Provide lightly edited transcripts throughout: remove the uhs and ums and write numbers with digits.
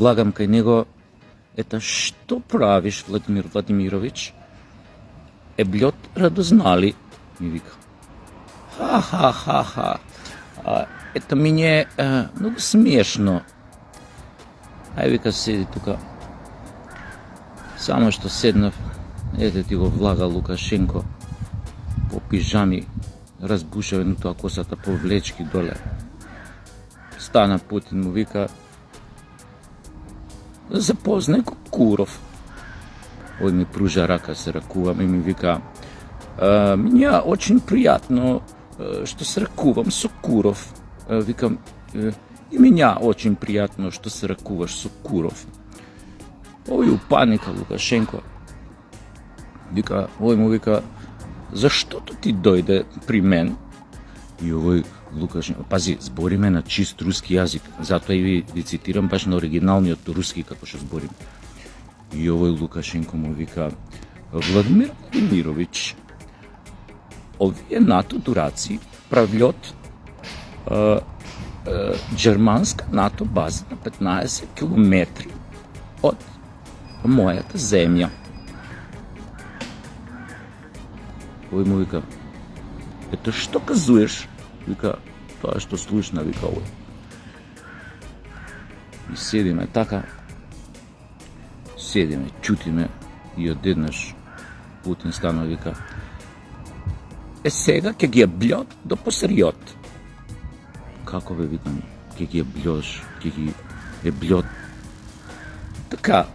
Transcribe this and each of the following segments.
влагам кај него, ета што правиш, Владимир Владимирович? Еблјот радознали, ми вика. Ха. Ето ми е многу смешно. Ај, вика, седи тука. Само што седнав, ете ти го влага Лукашенко по пижами, разбушавено тоа косата по влечки доле. Стана Путин, му вика, запознај го Куров. Ој ми пружа рака, се ракувам и ми вика, мне очень пријатно што се ракувам со Куров. Викам, и меня очень пријатно што се ракуваш со Куров. Ој у паника Лукашенко. Вика, ој му вика, заштото ти дојде при мен? И овој Лукашенко, пази, збориме на чист руски јазик, затоа и ви цитирам баш на оригиналниот руски како што зборим. И овој Лукашенко му вика, Владимир Владимирович, овие НАТО дураци правлјот џерманска НАТО база на 15 километри од мојата земја. Овој му вика, ето што казуеш? Вика, тоа што слушна, вика овој. И седиме така, чутиме и одеднаш Путин стана, вика, сега ќе ги еблјот до посериот. Како бе, викам, ќе ги еблјош, ќе ги еблјот. Така,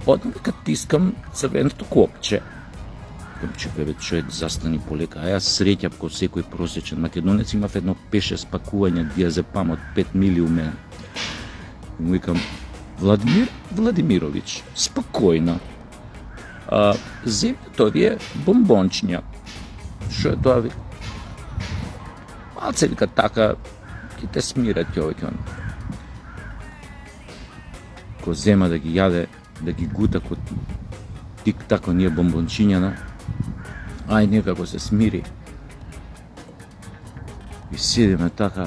одма вика тискам црвеното копче. Викам, чекај бе, човек, застани полека. А јас среќав ко секој просечен македонец, имав едно пеше спакување диазепам од 5 мили у мене. И му викам, Владимир Владимирович, спокојно. Земјето ви е бомбончиња. Шо е тоа, вика? Малце, вика, така, ќе те смират јове, ке он. Ко зема да ги јаде, да ги гута ко тик тако ние бомбончињана, ај некако се смири. И седиме така,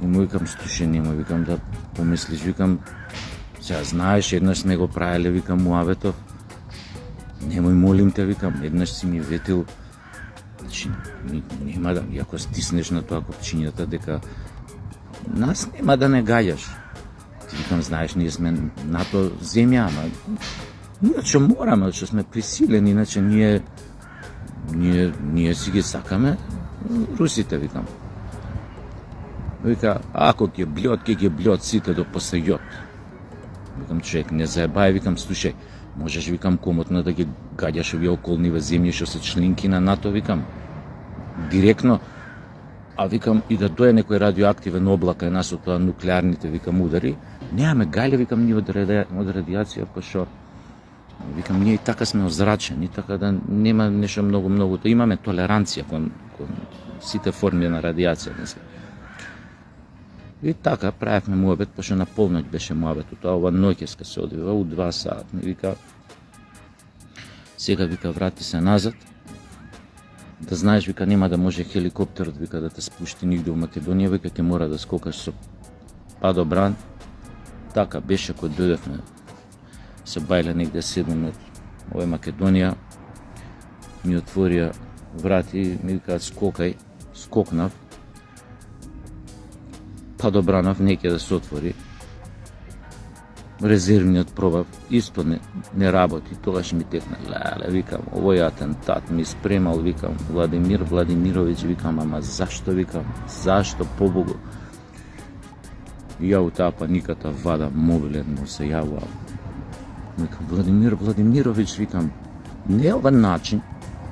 и му викам, слушај, нема, викам, да помислиш, викам, сега знаеш, еднаш сме го правеле, викам, муаветов, немој, молим те, викам, еднаш си ми ветил, значи, нема да, ако стиснеш на тоа копчињата, дека нас нема да не гаѓаш. Ти, викам, знаеш, ние сме НАТО земја, ама иначе мораме, защото сме присилени, иначе ние си ги сакаме русите, викам. Вика, ако ќе ги блјот сите до посејот. Викам, човек, не заебај, викам, слушај, можеш, викам, комотно да ги гаѓаш овие околниве земји што се членки на НАТО, викам, директно, а викам, и да дојде некој радиоактивен облак кај нас од тоа нуклеарните, викам, удари, немаме гајле, викам, ние од радиација, пошо, викам, ние и така сме озрачени, така да нема нешто многу, да имаме толеранција кон сите форми на радиација. И така правевме муабет, пошто на полноќ беше муабетот, тоа ова ноќеска се одвива у 2 сат. Ми вика, сега, вика, врати се назад, да знаеш, вика, нема да може хеликоптерот, вика, да те спушти нигде у Македонија, вика, ќе мора да скокаш со падобран. Така беше кој дојдевме, се бајле негде 7 од овој Македонија, ми отворија врати, ми викаат скокај, скокнав, падобранов не ќе да се отвори, резервниот пробав исто не работи, тогаш ми текна, леле, викам, овој атентат ми спремал, викам, Владимир Владимирович, викам, ама зашто, викам, зашто, побогу? И ја у таа паниката вада мобилен, му се јавувам. Викам, Владимир Владимирович, викам, не е ова начин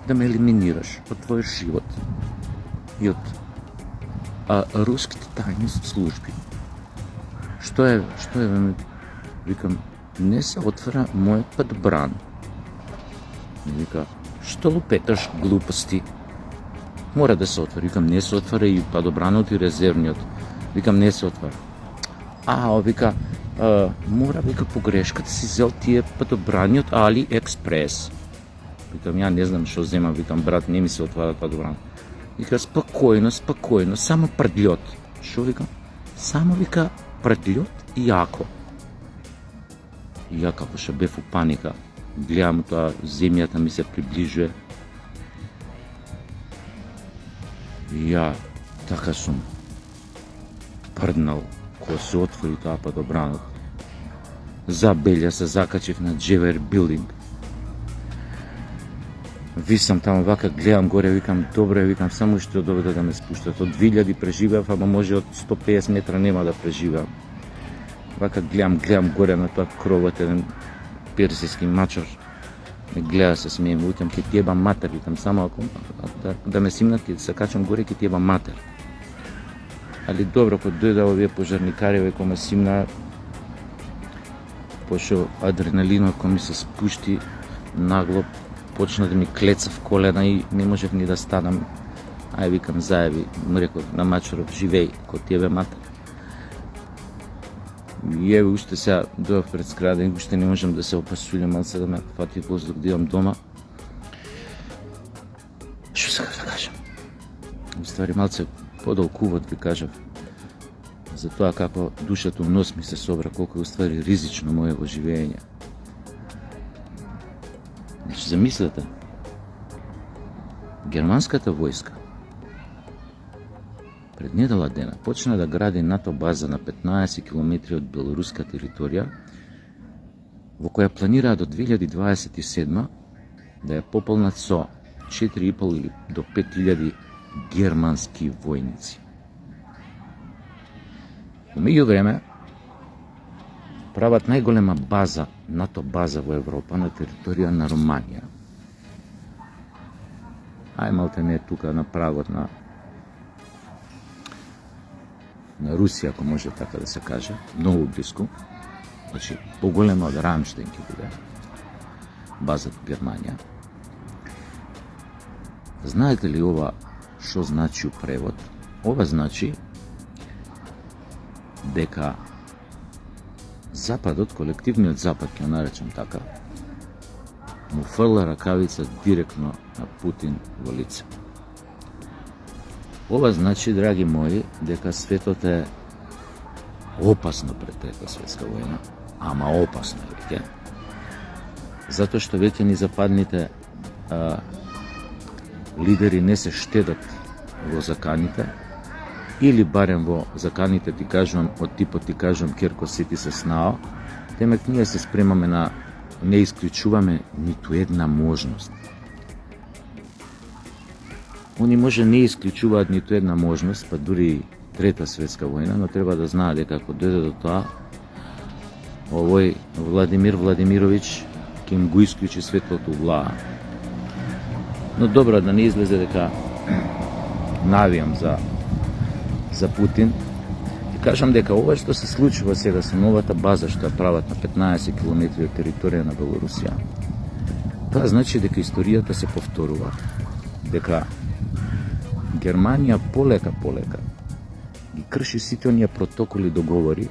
да ме елиминираш од твојот живот и од руските тајни служби. Што е, викам, не се отвара мојот падобран. Вика, што лупеташ глупости? Мора да се отвори. Викам, не се отвара и падобранот и резервниот. Викам, не се отвара. Вика, мора, вика, погрешката си зел тие падобрани од Али Експрес. Викам, ја не знам што земам, викам, брат, не ми се отвара падобран. Вика, спокојно, само прдлјот. Шо, викам? Само, вика, прдлјот и јако. И ја како што бев у паника, гледам тоа, земјата ми се приближува. И ја така сум прднал, кога се отвори тоа падобранот. Забелја се, закачив на Джевер билдинг. Висам таму, вака гледам горе, викам, добре, викам, само што доведе да ме спуштат. Од 2000 преживеав, ама може од 150 метра нема да преживеам. Вака гледам горе на тоа кровот, еден персиски мачор. Ме гледа, се смеем, викам, ке ти еба матер, викам, само ако да ме симнат, ке се качам горе, ке ти еба матер. Али добро, кога дојда овие пожарникари, кога ме симна, пошо адреналинот кој ми се спушти нагло, почна да ми клеца в колена и не можев ни да станам. Ај, викам, заеби, му реков на мачорот, живеј, кој ти ебе матер. И еве, уште сега дојав пред сграда и уште не можам да се опасулјам, малце да ме фати воздух да идам дома. Што сега да кажам? Уствари, малце подолг увод ви кажав за тоа како душата у нос ми се собра, колку е уствари ризично моето живење. Значи, замислете, германската војска пред недела дена почна да гради НАТО база на 15 км од белоруска територија, во која планираа до 2027 да ја пополнат со 4,5 или до 5000 германски војници. Во меѓувреме, прават најголема база, НАТО база во Европа на територија на Романија. Ај малте не е тука на прагот на Русија, ако може така да се каже, многу близко. Значи, поголема од Рамштайн ќе биде база во Германија. Знаете ли ова што значи у превод? Ова значи дека Западот, колективниот Запад, ќе наречам така, му фрла ракавица директно на Путин во лице. Ова значи, драги мои, дека светот е опасно пред Трета светска војна, ама опасно е веќе. Затоа што веќе ни западните лидери не се штедат во заканите, или барем во заканите ти кажувам, од типот ти кажувам Керко сети се снао, темек ние се спремаме на, не исклучуваме ниту една можност. Они може не исклучуваат ниту една можност, па дури Трета светска војна, но треба да знаат дека ако дојде до тоа, овој Владимир Владимирович ќе им го исклучи светлото влаа. Но добро, да не излезе дека навијам за Путин. И кажам дека ова што се случува сега со новата база што ја прават на 15 км од територија на Белорусија, тоа значи дека историјата се повторува. Дека Германија полека ги крши сите оние протоколи, договори,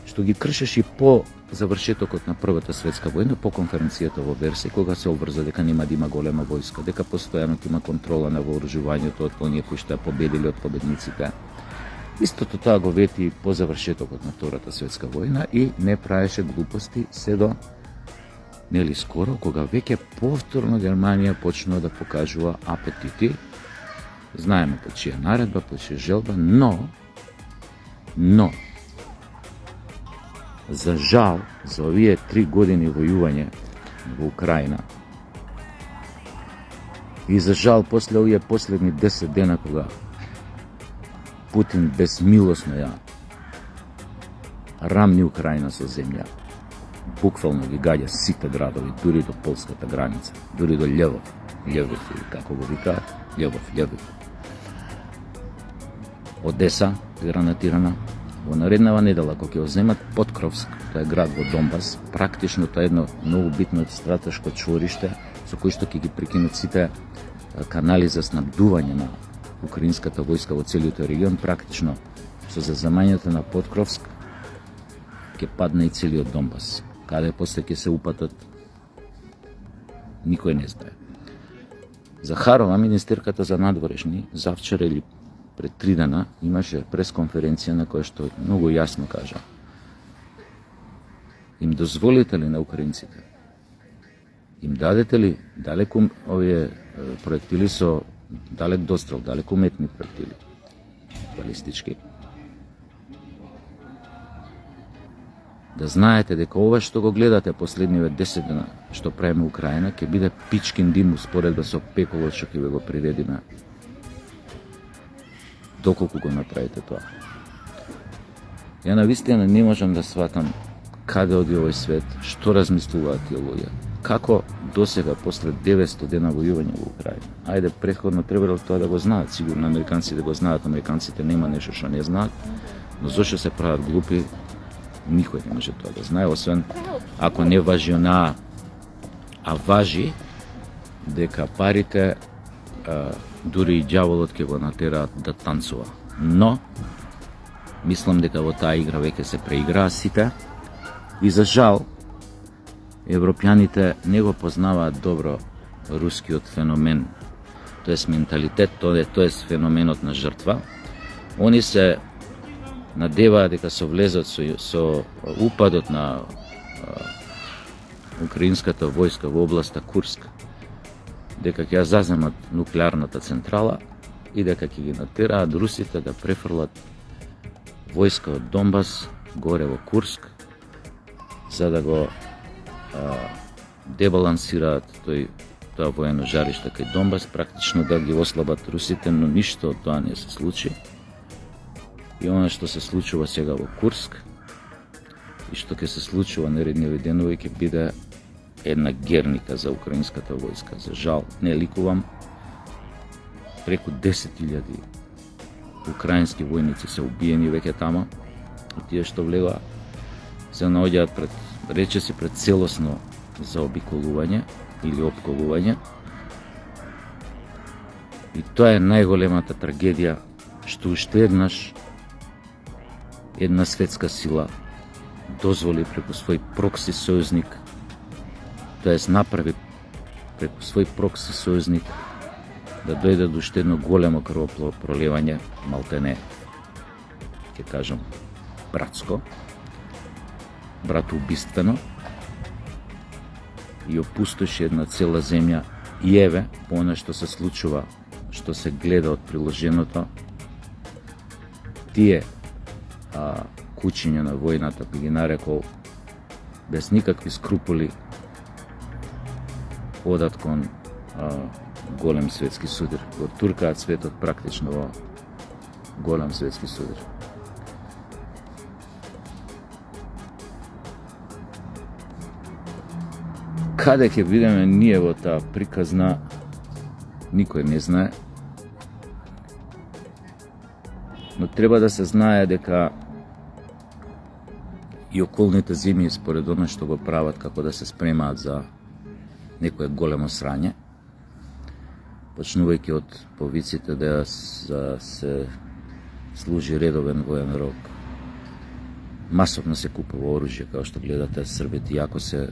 што ги кршеше по завршетокот на Првата светска војна, по конференцијата во Версај, кога се обврза дека нема да има голема војска, дека постојано има контрола на вооружувањето од оние кои што ја победили од победниците. Истото тоа го вети по завршетокот на Втората светска војна и не правеше глупости се до нели скоро, кога веќе повторно Германија почнува да покажува апетити. Знаеме по чија наредба, по чија желба, но за жал, за овие 3 години војување во Украина и за жал после овие последни 10 дена кога Путин безмилосно ја рамни Украина со земја, буквално ги гаѓа сите градови, дури до полската граница, дури до Лјевов, или како го викаат, Лјевов. Одеса гранатирана. Во нареднава недела, кога ќе оземат Покровск, тоа е град во Донбас, практично тоа е едно многу битно стратешко чвориште, со кој што ќе ги прекинат сите канали за снабдување на украинската војска во целиот регион, практично со заземањето на Покровск ќе падне и целиот Донбас. Каде после ќе се упатат, никој не знае. Захарова, министерката за надворешни, завчера или пред 3 дена имаше пресконференција на која што многу јасно кажа Им дозволите ли на украинците? Им дадете ли далеку овие проектили со далек дострел, далекометни проектили, балистички? Да знаете дека ова што го гледате последниве 10 дена што правиме Украина ќе биде пичкин дим успоредба со пеколот што ќе ви го приредиме. Доколку го направите тоа. Ја навистина не можам да сватам каде оди овој свет, што размислуваат тие луѓе. Како досега после 900 дена војување во Украина. Ајде, претходно требало тоа да го знаат, сигурно американците го знаат, американците нема нешто што не знаат, но зошто се прават глупи, никој не може тоа да знае, освен ако не важи онаа, а важи дека парите дури и ѓаволот ќе го натераат да танцува. Но мислам дека во таа игра веќе се преиграа сите и за жал европјаните не го познаваат добро рускиот феномен, тоест менталитет, тоест феноменот на жртва. Они се надеваат дека со влезот со упадот на украинската војска во областа Курск, дека ќе ја заземат нуклеарната централа и дека ќе ги натераат русите да префрлат војска од Донбас горе во Курск, за да го дебалансираат тоа воено жариште кај Донбас, практично да ги ослабат русите, но ништо од тоа не се случи. И она што се случува сега во Курск и што ќе се случува наредниви денови ќе биде една герника за украинската војска. За жал, не ликувам, преку 10.000 украински војници се убиени веќе тама, и тие што влегоа се наоѓаат пред, речиси пред целосно заобиколување или опколување. И тоа е најголемата трагедија, што уште еднаш една светска сила дозволи преку свој прокси сојузник, тоест направи преку свој прокси сојузник да дојде до уште едно големо крвопроливање, малтене, ќе кажам, братско, братоубиствено, и опустоши една цела земја. И еве, по она што се случува, што се гледа од приложеното, тие кучиња на војната, би ги нарекол, без никакви скруполи, одат кон голем светски судир. Го туркаат светот практично во голем светски судир. Каде ќе бидеме ние во таа приказна, никој не знае. Но треба да се знае дека и околните земји, според оно што го прават, како да се спремаат за некое големо срање, почнувајќи од повиците да се служи редовен воен рок. Масовно се купува оружје, како што гледате, србите, иако се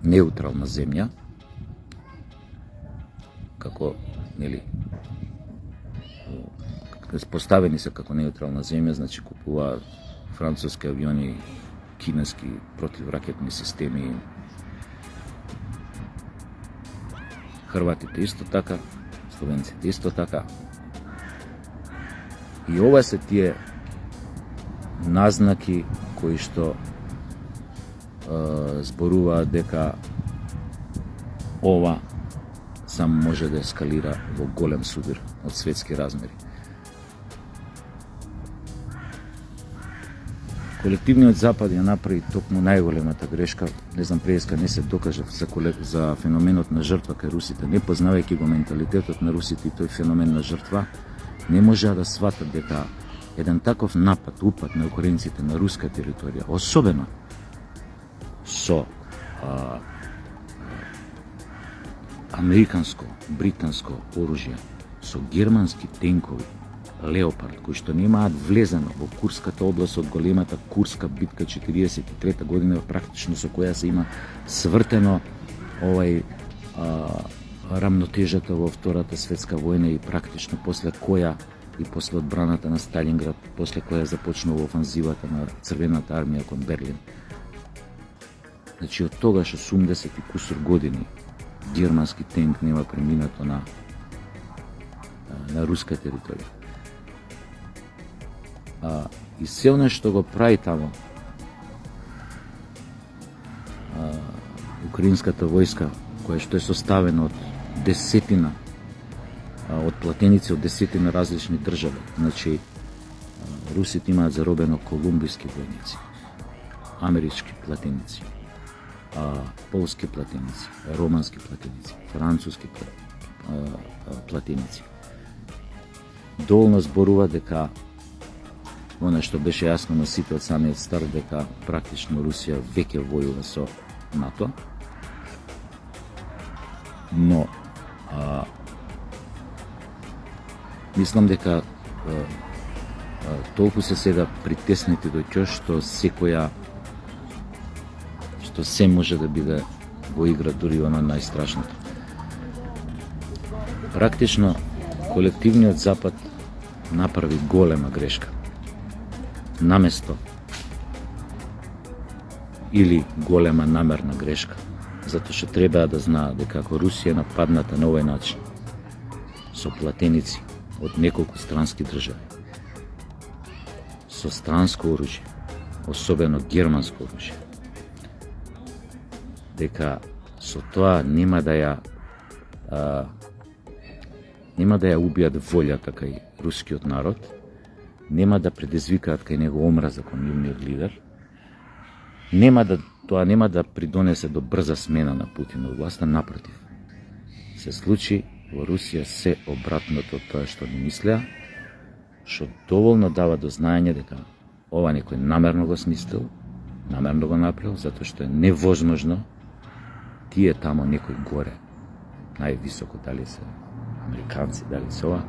неутрална земја, како, нели, поставени се како неутрална земја, значи купуваат француски авиони, кинески противракетни системи, хрватите исто така, словенците исто така. И ова се тие назнаки кои што зборуваат дека ова само може да ескалира во голем судир од светски размери. Колективниот Запад ја направи токму најголемата грешка, не знам, преска не се докажа за феноменот на жртва кај русите, не познавајќи го менталитетот на русите и тој феномен на жртва, не можеа да сватат дека еден таков напад, упад на украинците на руска територија, особено со американско, британско оружје, со германски тенкови Леопард, кои што немаат влезено во Курската област од големата Курска битка 43 година, практично со која се има свртено рамнотежата во Втората светска војна и практично после која и после одбраната на Сталинград, после која започнува офанзивата на Црвената армија кон Берлин. Значи, од тогаш 80 и кусур години германски тенк нема преминато на руска територија. И се оно што го прави тамо украинската војска, која што е составена од десетина од платеници од десетина различни држави. Значи, русите имаат заробено колумбиски војници, амерички платеници, полски платеници, романски платеници, француски платеници. Доволно зборува дека она што беше јасно на сите од самиот старт, дека практично Русија веќе војува со НАТО, но мислам дека толку се сега притеснети до ќе што се може да биде во игра дури оно најстрашното. Практично колективниот Запад направи голема грешка. Наместо или голема намерна грешка, затоа што треба да знаат дека ако Русија нападната на овој начин со платеници од неколку странски држави, со странско оружје, особено германско оружје, дека со тоа нема да ја убијат волјата кај рускиот народ, нема да предизвикаат кај него омраза кон нивниот лидер, тоа нема да придонесе до брза смена на Путин од власта, напротив. Се случи во Русија се обратното од тоа што не мислеа, што доволно дава до знаење дека ова некој намерно го смислил, намерно го направил, затоа што е невозможно тие тамо некој горе, највисоко, дали се американци, дали се ова,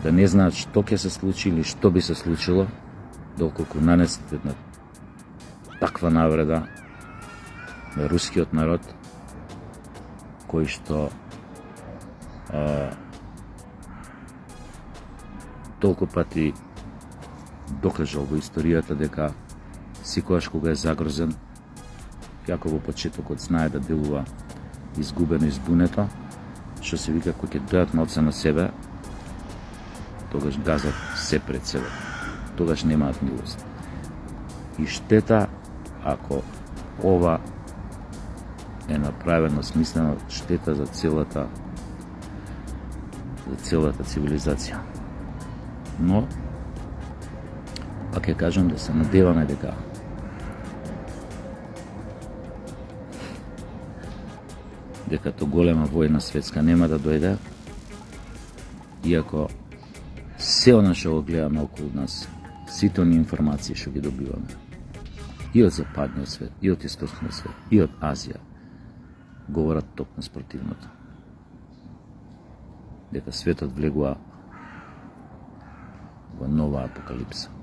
да не знаат што ќе се случи или што би се случило доколку нанесат една таква навреда на рускиот народ, кој што толку пати докажал во историјата дека секогаш кога е загрозен, јако во почетокот знае да делува изгубено и збунето, што се вика кој ќе дојат новца на себе, тогаш газат се пред себе. Тогаш немаат милост. И штета ако ова е направено смислено, штета за целата цивилизација. Но пак ќе кажам да се надеваме дека то голема војна светска нема да дојде, иако се она што го гледаме околу нас, сите оние информации што ги добиваме, и од западниот свет, и од источниот свет, и од Азија, говорат токму спротивното. Дека светот влегува во нова апокалипса.